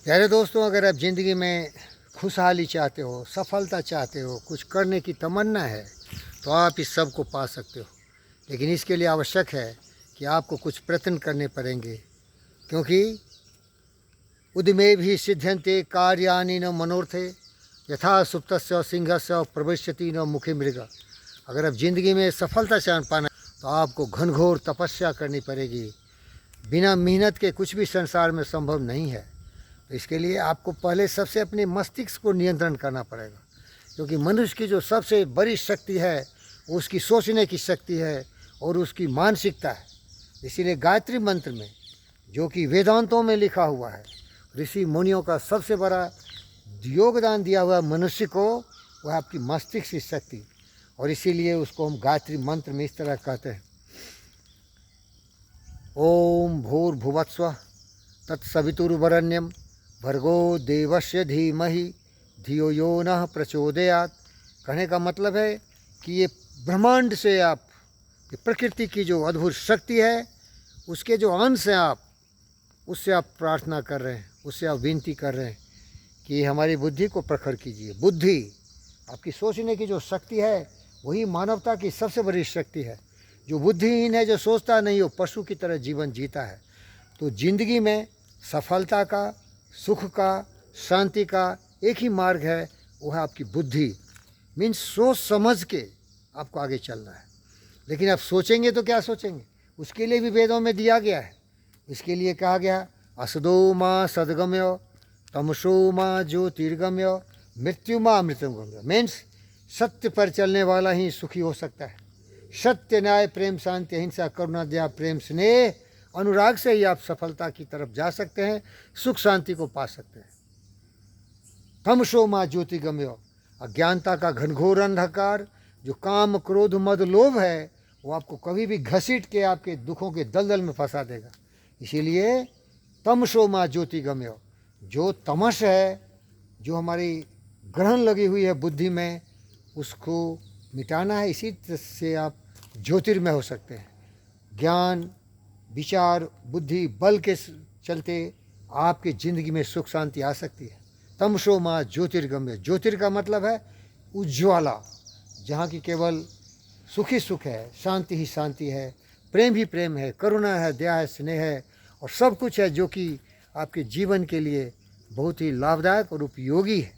प्यारे दोस्तों, अगर आप ज़िंदगी में खुशहाली चाहते हो, सफलता चाहते हो, कुछ करने की तमन्ना है, तो आप इस सब को पा सकते हो। लेकिन इसके लिए आवश्यक है कि आपको कुछ प्रयत्न करने पड़ेंगे, क्योंकि उद्यमे भी सिद्ध्यन्ते कार्यानि न मनोरथे यथा सुप्तस्य सिंहस्य प्रविश्यति न मुखे मृग। अगर आप ज़िंदगी में सफलता चाह पाना तो आपको घनघोर तपस्या करनी पड़ेगी। बिना मेहनत के कुछ भी संसार में संभव नहीं है। तो इसके लिए आपको पहले सबसे अपने मस्तिष्क को नियंत्रण करना पड़ेगा, क्योंकि मनुष्य की जो सबसे बड़ी शक्ति है वो उसकी सोचने की शक्ति है और उसकी मानसिकता है। इसीलिए गायत्री मंत्र में, जो कि वेदांतों में लिखा हुआ है, ऋषि मुनियों का सबसे बड़ा योगदान दिया हुआ मनुष्य को, वह आपकी मस्तिष्क की शक्ति। और इसीलिए उसको हम गायत्री मंत्र में इस तरह कहते हैं, ओम भूर्भुवस्व तत्सवितुर्वरेण्यं भर्गो देवस्य धीमहि धियो यो नः प्रचोदयात्। कहने का मतलब है कि ये ब्रह्मांड से आप, ये प्रकृति की जो अद्भुत शक्ति है, उसके जो अंश हैं आप, उससे आप प्रार्थना कर रहे हैं, उससे आप विनती कर रहे हैं कि हमारी बुद्धि को प्रखर कीजिए। बुद्धि, आपकी सोचने की जो शक्ति है, वही मानवता की सबसे बड़ी शक्ति है। जो बुद्धिहीन है, जो सोचता नहीं, वो पशु की तरह जीवन जीता है। तो ज़िंदगी में सफलता का, सुख का, शांति का एक ही मार्ग है, वो है आपकी बुद्धि। मीन्स सोच समझ के आपको आगे चलना है। लेकिन आप सोचेंगे तो क्या सोचेंगे, उसके लिए भी वेदों में दिया गया है। इसके लिए कहा गया, असदो माँ सदगम्य तमसो माँ ज्योतिर्गम्य मृत्यु माँ अमृतम गम्य। मीन्स सत्य पर चलने वाला ही सुखी हो सकता है। सत्य, न्याय, प्रेम, शांति, अहिंसा, करुणा, दया, प्रेम, स्नेह, अनुराग से ही आप सफलता की तरफ जा सकते हैं, सुख शांति को पा सकते हैं। तमसो माँ ज्योतिर्गम्य, अज्ञानता का घनघोर अंधकार, जो काम, क्रोध, मद, लोभ है, वो आपको कभी भी घसीट के आपके दुखों के दलदल में फंसा देगा। इसीलिए तमसो माँ ज्योतिर्गम्य, जो तमस है, जो हमारी ग्रहण लगी हुई है बुद्धि में, उसको मिटाना है। इसी से आप ज्योतिर्मय हो सकते हैं। ज्ञान, विचार, बुद्धि, बल के चलते आपकी ज़िंदगी में सुख शांति आ सकती है। तमसो माँ ज्योतिर्गम्य, ज्योतिर का मतलब है उज्ज्वला, जहाँ की केवल सुख ही सुख है, शांति ही शांति है, प्रेम ही प्रेम है, करुणा है, दया है, स्नेह है, और सब कुछ है जो कि आपके जीवन के लिए बहुत ही लाभदायक और उपयोगी है।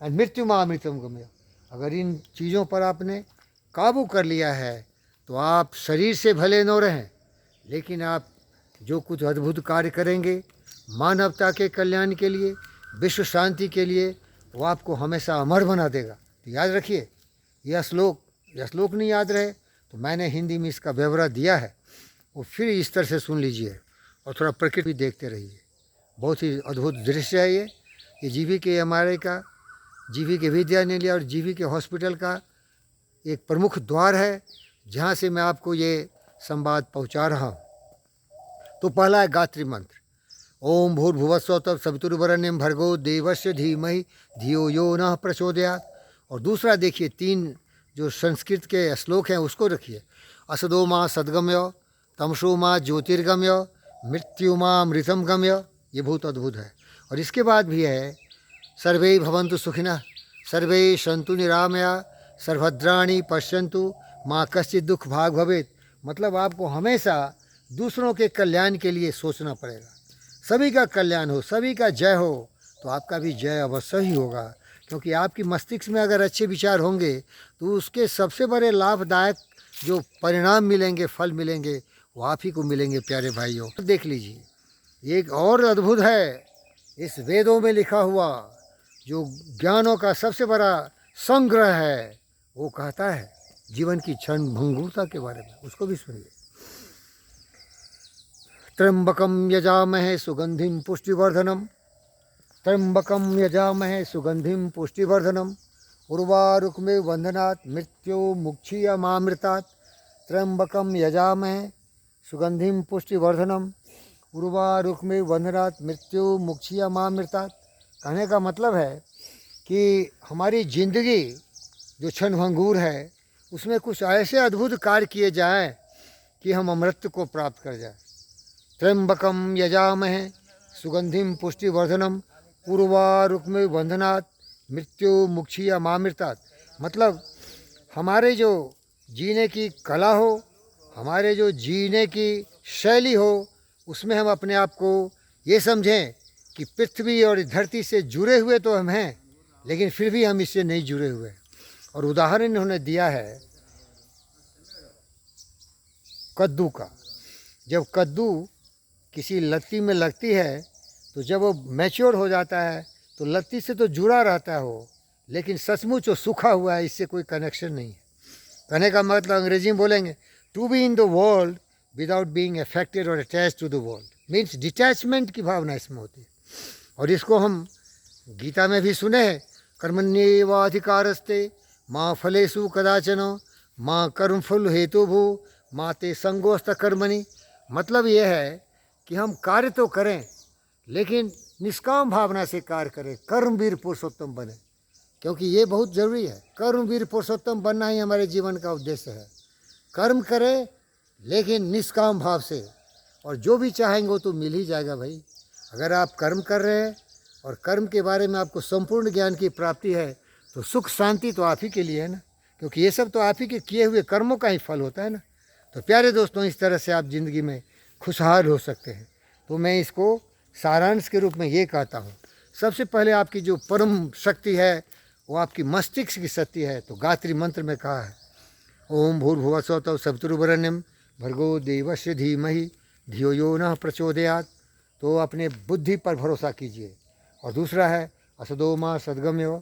और मृत्यु माँ अमृतम गम्य, अगर इन चीज़ों पर आपने काबू कर लिया है तो आप शरीर से भले न रहें, लेकिन आप जो कुछ अद्भुत कार्य करेंगे मानवता के कल्याण के लिए, विश्व शांति के लिए, वो आपको हमेशा अमर बना देगा। तो याद रखिए, यह श्लोक नहीं याद रहे तो मैंने हिंदी में इसका ब्यौरा दिया है, वो फिर इस तरह से सुन लीजिए और थोड़ा प्रकृति देखते रहिए। बहुत ही अद्भुत दृश्य है ये जीवी के हमारे का, जीवी के विद्यालय और जीवी के हॉस्पिटल का एक प्रमुख द्वार है, जहाँ से मैं आपको ये संवाद पहुँचा रहा हूँ। तो पहला है गायत्री मंत्र, ओम भूर्भुवस्व तत्सवितुर्वरेण्यं भर्गो देवस्य धीमहि धियो यो नः प्रचोदयात्। और दूसरा देखिए, 3 जो संस्कृत के श्लोक हैं उसको रखिए, असदो माँ सद्गम्य तमसो माँ ज्योतिर्गम्य मृत्यु माँ अमृतम गम्य। ये बहुत अद्भुत है। और इसके बाद भी है, सर्वे भवन्तु सुखिनः सर्वे सन्तु निरामया सर्वभद्राणि पश्यन्तु माँ कश्चित् दुख भाग भवेत्। मतलब आपको हमेशा दूसरों के कल्याण के लिए सोचना पड़ेगा। सभी का कल्याण हो, सभी का जय हो, तो आपका भी जय अवश्य ही होगा। क्योंकि आपकी मस्तिष्क में अगर अच्छे विचार होंगे तो उसके सबसे बड़े लाभदायक जो परिणाम मिलेंगे, फल मिलेंगे, वो आप ही को मिलेंगे। प्यारे भाइयों, देख लीजिए, एक और अद्भुत है, इस वेदों में लिखा हुआ जो ज्ञानों का सबसे बड़ा संग्रह है, वो कहता है जीवन की क्षण भंगुरता के बारे में। उसको भी सुनिए, त्र्यंबकम यजामहे सुगंधिम पुष्टिवर्धनम त्र्यंबकम यजामहे सुगंधिम पुष्टिवर्धनम उर्वारुकमेव बंधनात् मृत्यो मुक्षीयमामृतात्। त्र्यंबकम यजामहे सुगंधिम पुष्टिवर्धनम उर्वारुकमेव बंधनात् मृत्यो मुक्षीयमामृतात्। कहने का मतलब है कि हमारी ज़िंदगी जो क्षणभंगुर है, उसमें कुछ ऐसे अद्भुत कार्य किए जाएं कि हम अमृत को प्राप्त कर जाए। त्र्यंबकम यजामहे सुगंधिम पुष्टिवर्धनम पूर्वारुक्म बंधनात् मृत्यु मुक्षिया मामृतात्। मतलब हमारे जो जीने की कला हो, हमारे जो जीने की शैली हो, उसमें हम अपने आप को ये समझें कि पृथ्वी और धरती से जुड़े हुए तो हम हैं, लेकिन फिर भी हम इससे नहीं जुड़े हुए। और उदाहरण इन्होंने दिया है कद्दू का। जब कद्दू किसी लत्ती में लगती है तो जब वो मैच्योर हो जाता है तो लत्ती से तो जुड़ा रहता है वो, लेकिन सचमुच वो सूखा हुआ है, इससे कोई कनेक्शन नहीं है। कहने का मतलब अंग्रेजी में बोलेंगे to be in the world without being affected और attach to the world, means detachment की भावना इसमें होती है। और इसको हम गीता में भी सुने हैं, कर्मण्येवाधिकारस्ते माँ फलेषु कदाचन माँ कर्मफल हेतुभू माँ ते संगोस्त कर्मणि। मतलब ये है कि हम कार्य तो करें लेकिन निष्काम भावना से कार्य करें, कर्मवीर पुरुषोत्तम बने, क्योंकि ये बहुत ज़रूरी है। कर्मवीर पुरुषोत्तम बनना ही हमारे जीवन का उद्देश्य है। कर्म करें लेकिन निष्काम भाव से, और जो भी चाहेंगे वो तो मिल ही जाएगा भाई। अगर आप कर्म कर रहे हैं और कर्म के बारे में आपको संपूर्ण ज्ञान की प्राप्ति है तो सुख शांति तो आप ही के लिए है ना, क्योंकि ये सब तो आप ही के किए हुए कर्मों का ही फल होता है ना। तो प्यारे दोस्तों, इस तरह से आप ज़िंदगी में खुशहाल हो सकते हैं। तो मैं इसको सारांश के रूप में ये कहता हूँ, सबसे पहले आपकी जो परम शक्ति है वो आपकी मस्तिष्क की शक्ति है। तो गायत्री मंत्र में कहा है ओम भूर्भुवस्सुः तत् सवितुर्वरेण्यं भर्गो देवस्य धीमहि धियो यो नः प्रचोदयात्। तो अपने बुद्धि पर भरोसा कीजिए। और दूसरा है असदो मा सद्गम्य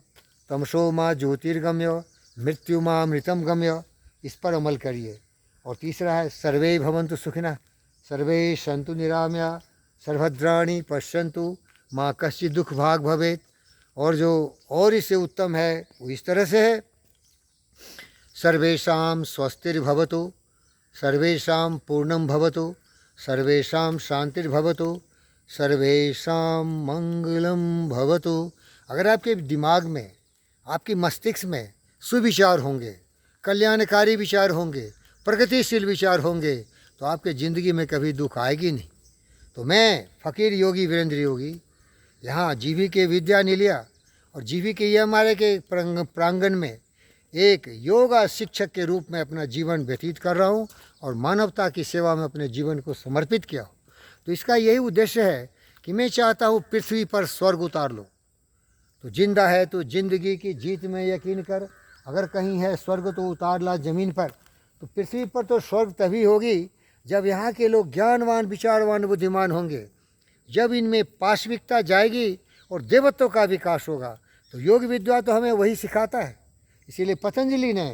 तमसो मा ज्योतिर्गम्य मृत्यु मा अमृतम गम्य, इस पर अमल करिए। और तीसरा है सर्वे भवन्तु सुखिनः सर्वे सन्तु निरामया सर्वभद्राणि पश्यन्तु माँ कश्चित् दुख भाग भवेत्। और जो और इससे उत्तम है वो इस तरह से है सर्वेषां स्वस्तिर्भवतु सर्वेषां पूर्णं भवतु सर्वेषां शांतिर्भवतु सर्वेषां मंगलम भवतु। अगर आपके दिमाग में, आपके मस्तिष्क में सुविचार होंगे, कल्याणकारी विचार होंगे, प्रगतिशील विचार होंगे, तो आपके ज़िंदगी में कभी दुख आएगी नहीं। तो मैं फ़कीर योगी वीरेंद्र योगी यहाँ जीवीके विद्या निलया और जीवीके हमारे के प्रांगण में एक योगा शिक्षक के रूप में अपना जीवन व्यतीत कर रहा हूँ और मानवता की सेवा में अपने जीवन को समर्पित किया हूँ। तो इसका यही उद्देश्य है कि मैं चाहता हूँ पृथ्वी पर स्वर्ग उतार लो। तो जिंदा है तो जिंदगी की जीत में यकीन कर, अगर कहीं है स्वर्ग तो उतार ला ज़मीन पर। तो पृथ्वी पर तो स्वर्ग तभी होगी जब यहाँ के लोग ज्ञानवान विचारवान बुद्धिमान होंगे, जब इनमें पाशविकता जाएगी और देवत्व का विकास होगा। तो योग विद्या तो हमें वही सिखाता है। इसीलिए पतंजलि ने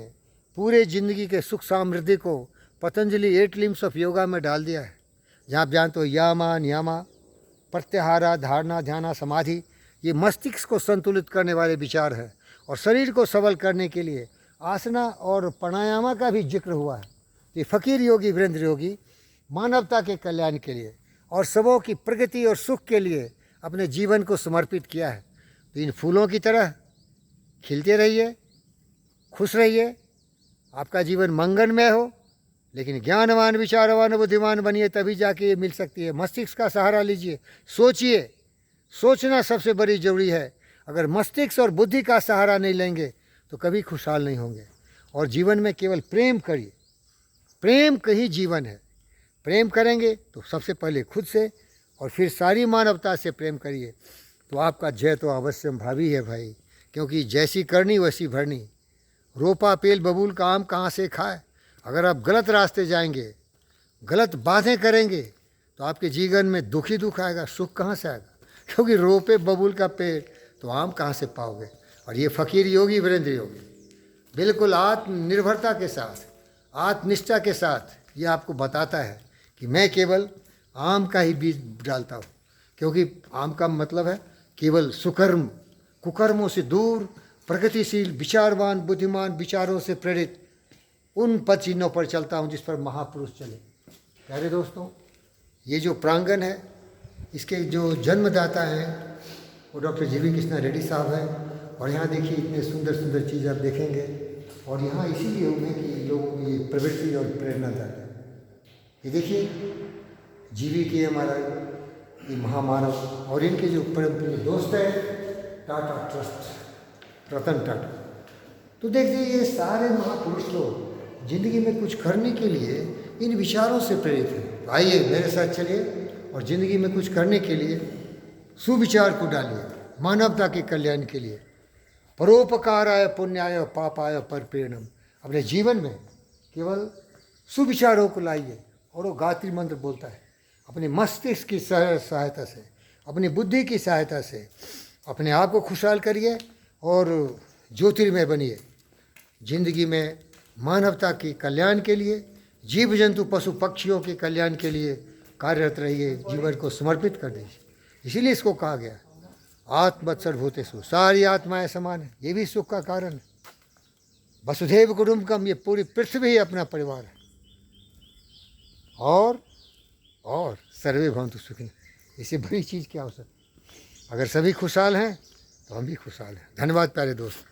पूरे ज़िंदगी के सुख समृद्धि को पतंजलि 8 लिम्स ऑफ योगा में डाल दिया है, जहाँ आप जानते हो यामा नियामा प्रत्याहारा धारणा ध्याना समाधि, ये मस्तिष्क को संतुलित करने वाले विचार है। और शरीर को सबल करने के लिए आसना और प्राणायामा का भी जिक्र हुआ है। ये फ़कीर योगी वीरेंद्र योगी मानवता के कल्याण के लिए और सबों की प्रगति और सुख के लिए अपने जीवन को समर्पित किया है। तो इन फूलों की तरह खिलते रहिए, खुश रहिए, आपका जीवन मंगलमय हो, लेकिन ज्ञानवान विचारवान बुद्धिमान बनिए, तभी जाके ये मिल सकती है। मस्तिष्क का सहारा लीजिए, सोचिए, सोचना सबसे बड़ी ज़रूरी है। अगर मस्तिष्क और बुद्धि का सहारा नहीं लेंगे तो कभी खुशहाल नहीं होंगे। और जीवन में केवल प्रेम करिए, प्रेम का ही जीवन है। प्रेम करेंगे तो सबसे पहले खुद से और फिर सारी मानवता से प्रेम करिए, तो आपका जय तो अवश्य भावी है भाई। क्योंकि जैसी करनी वैसी भरनी, रोपा पेल बबूल का आम कहाँ से खाए। अगर आप गलत रास्ते जाएंगे, गलत बातें करेंगे, तो आपके जीवन में दुख ही दुख आएगा, सुख कहाँ से आएगा। क्योंकि रोपे बबूल का पेड़ तो आम कहाँ से पाओगे। और ये फ़कीर योगी वीरेंद्र योगी बिल्कुल आत्मनिर्भरता के साथ, आत्मनिष्ठा के साथ ये आपको बताता है कि मैं केवल आम का ही बीज डालता हूँ। क्योंकि आम का मतलब है केवल सुकर्म, कुकर्मों से दूर, प्रगतिशील विचारवान बुद्धिमान विचारों से प्रेरित उन पद चिन्हों पर चलता हूँ जिस पर महापुरुष चले। प्यारे दोस्तों, ये जो प्रांगण है इसके जो जन्मदाता हैं वो डॉक्टर जीवी कृष्णा रेड्डी साहब हैं। और यहाँ देखिए इतने सुंदर सुंदर चीज़ आप देखेंगे। और यहाँ इसीलिए होंगे कि लोगों की प्रवृत्ति और प्रेरणा दाता है। ये देखिए जीवी के हमारा ये महामानव और इनके जो परम प्रिय दोस्त है टाटा ट्रस्ट, रतन टाटा। तो देखिए ये सारे महापुरुष लोग जिंदगी में कुछ करने के लिए इन विचारों से प्रेरित हैं। तो आइए मेरे साथ चलिए और ज़िंदगी में कुछ करने के लिए सुविचार को डालिए, मानवता के कल्याण के लिए। परोपकाराय पुण्याय पापाय परप्रेरणम। अपने जीवन में केवल सुविचारों को लाइए। और वो गायत्री मंत्र बोलता है, अपने मस्तिष्क की सहायता से, अपनी बुद्धि की सहायता से अपने आप को खुशहाल करिए और ज्योतिर्मय बनिए। जिंदगी में मानवता के कल्याण के लिए, जीव जंतु पशु पक्षियों के कल्याण के लिए कार्यरत रहिए, जीवन को समर्पित कर दीजिए। इसीलिए इसको कहा गया आत्मवत्सर भूतेषु, सारी आत्माएं समान है। ये भी सुख का कारण है। वसुधैव कुटुंबकम, ये पूरी पृथ्वी ही अपना परिवार है। और सर्वे भवन्तु सुखिनः, इससे बड़ी चीज़ क्या हो सकती। अगर सभी खुशहाल हैं तो हम भी खुशहाल हैं। धन्यवाद प्यारे दोस्त।